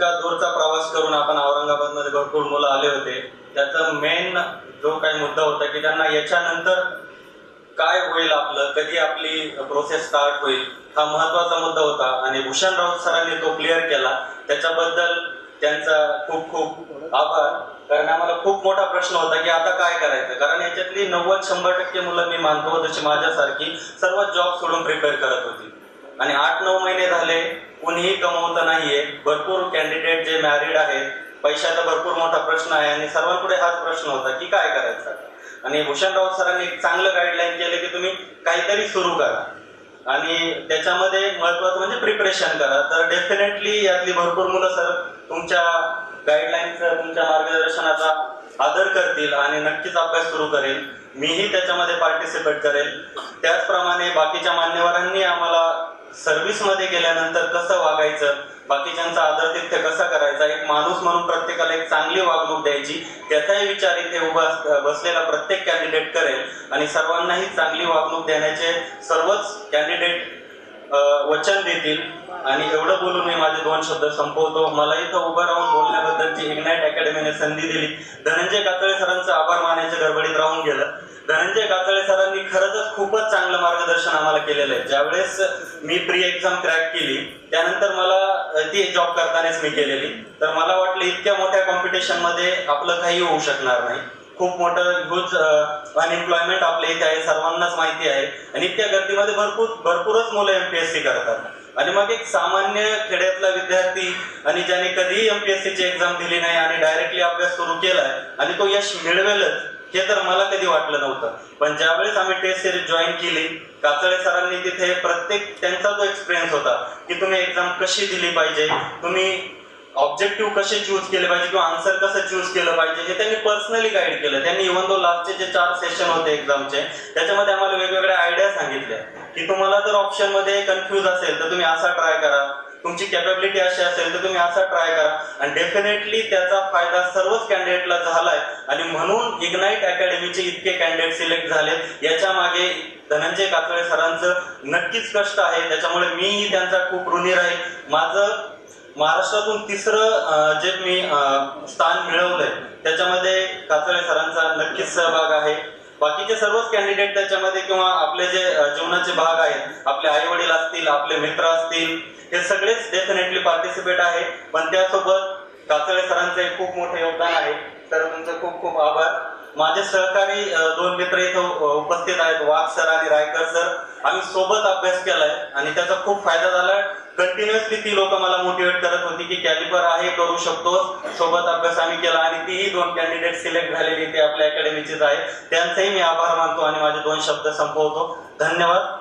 इतका दूरचा प्रवास करून आपण औरंगाबादमध्ये भरपूर मुलं आले होते. त्याचा मेन जो काही मुद्दा होता की त्यांना याच्यानंतर काय होईल, आपलं कधी आपली प्रोसेस स्टार्ट होईल, हा महत्वाचा मुद्दा होता आणि भूषण राऊत सरांनी तो क्लिअर केला. त्याच्याबद्दल त्यांचा खूप खूप आभार. कारण आम्हाला खूप मोठा प्रश्न होता की आता काय करायचं, कारण याच्यातली 90-100% मुलं मी मानतो जशी माझ्यासारखी सर्व जॉब सोडून प्रिपेअर करत होती आणि 8-9 महिने झाले कोणीही कमवत नाहीये. भरपूर कॅन्डिडेट जे मॅरिड आहेत, पैशाचा भरपूर मोठा प्रश्न आहे आणि सर्वांपुढे हाच प्रश्न होता की काय करायचं. आणि भूषण राऊत सरांनी एक चांगलं गाईडलाईन केलं की तुम्ही काहीतरी सुरू करा आणि त्याच्यामध्ये महत्वाचं म्हणजे प्रिपरेशन करा. तर डेफिनेटली यातली भरपूर मुलं सर तुमच्या गाईडलाईनचा, तुमच्या मार्गदर्शनाचा आदर करतील आणि नक्कीच अभ्यास सुरू करेल. मीही त्याच्यामध्ये पार्टिसिपेट करेल. त्याचप्रमाणे बाकीच्या मान्यवरांनी आम्हाला सर्व्हिसमध्ये गेल्यानंतर कसं वागायचं, बाकीच्यांचा आदर तिथे कसा करायचा, एक माणूस म्हणून प्रत्येकाला एक चांगली वागणूक द्यायची, त्याचाही विचार इथे उभा बसलेला प्रत्येक कॅन्डिडेट करेल आणि सर्वांनाही चांगली वागणूक देण्याचे सर्वच कॅन्डिडेट वचन देतील. आणि एवढं बोलून मी माझे 2 शब्द संपवतो. मला इथं उभं राहून बोलण्याबद्दलची इग्नाइट अकॅडमीने संधी दिली. धनंजय कातळे सरांचं आभार मानायच्या गडबडीत राहून गेलं. धनंजय कातळे सरांनी खरंच खूपच चांगलं मार्गदर्शन आम्हाला केलेलं आहे. ज्यावेळेस मी प्री एक्झाम क्रॅक केली त्यानंतर मला ती जॉब करतानाच मी केलेली, तर मला वाटलं इतक्या मोठ्या कॉम्पिटिशन मध्ये आपलं काही होऊ शकणार नाही. खूप मोठं ह्यूज अनएम्प्लॉयमेंट आपल्या इथे आहे, सर्वांनाच माहिती आहे आणि इतक्या गर्दीमध्ये भरपूरच मुलं एमपीएससी करतात आणि मग एक सामान्य खेड्यातला विद्यार्थी आणि ज्याने कधीही एमपीएससीची एक्झाम दिली नाही आणि डायरेक्टली अभ्यास सुरू केलाय आणि तो यश मिळवेलच हे तर मला कधी वाटलं नव्हतं. पण ज्यावेळेस आम्ही टेस्ट सिरीज जॉईन केली, कातळे सरांनी तिथे प्रत्येक त्यांचा जो एक्सपिरियन्स होता की तुम्ही एक्झाम कशी दिली पाहिजे, तुम्ही ऑब्जेक्टिव्ह कसे चूज केले पाहिजे किंवा आन्सर कसं चूज केलं पाहिजे, हे त्यांनी पर्सनली गाईड केलं. त्यांनी इव्हन दो लास्टचे जे 4 सेशन होते एक्झामचे त्याच्यामध्ये आम्हाला वेगवेगळ्या आयडिया सांगितल्या की तुम्हाला जर ऑप्शन मध्ये कन्फ्युज असेल तर तुम्ही असा ट्राय करा, तुमची कॅपॅबिलिटी अशी असेल तर तुम्ही असा ट्राय करा आणि डेफिनेटली त्याचा फायदा सर्वच कॅन्डिडेटला झालाय आणि म्हणून इग्नाइट अकॅडमीचे इतके कॅन्डिडेट सिलेक्ट झाले. याच्या मागे धनंजय कातळे सरांचं नक्कीच कष्ट आहे, त्याच्यामुळे मीही त्यांचा खूप ऋणी राहील. माझं महाराष्ट्रातून 3रं जे मी स्थान मिळवलंय त्याच्यामध्ये कातळे सरांचा नक्कीच सहभाग आहे. बाकीचे सर्वच कॅन्डिडेट त्याच्यामध्ये किंवा आपले जे जीवनाचे भाग आहेत, आपले आई वडील असतील, आपले मित्र असतील, हे सगळेच डेफिनेटली पार्टिसिपेट आहे. पण त्यासोबत कातळे सरांचे खूप मोठे योगदान आहे. तर तुमचं खूप खूप आभार. माझे सहकारी 2 मित्र इथं उपस्थित आहेत, वाघ सर आणि रायकर सर. आम्ही सोबत अभ्यास केलाय आणि त्याचा खूप फायदा झाला. कंटिन्युअसली ती लोक मला मोटिवेट करत होती की कॅलिबर आहे, करू शकतो. सोबत अभ्यास आम्ही केला आणि तीही 2 कॅन्डिडेट सिलेक्ट झालेली ते आपल्या अकॅडमीचेच आहे. त्यांचाही मी आभार मानतो आणि माझे 2 शब्द संपवतो. धन्यवाद.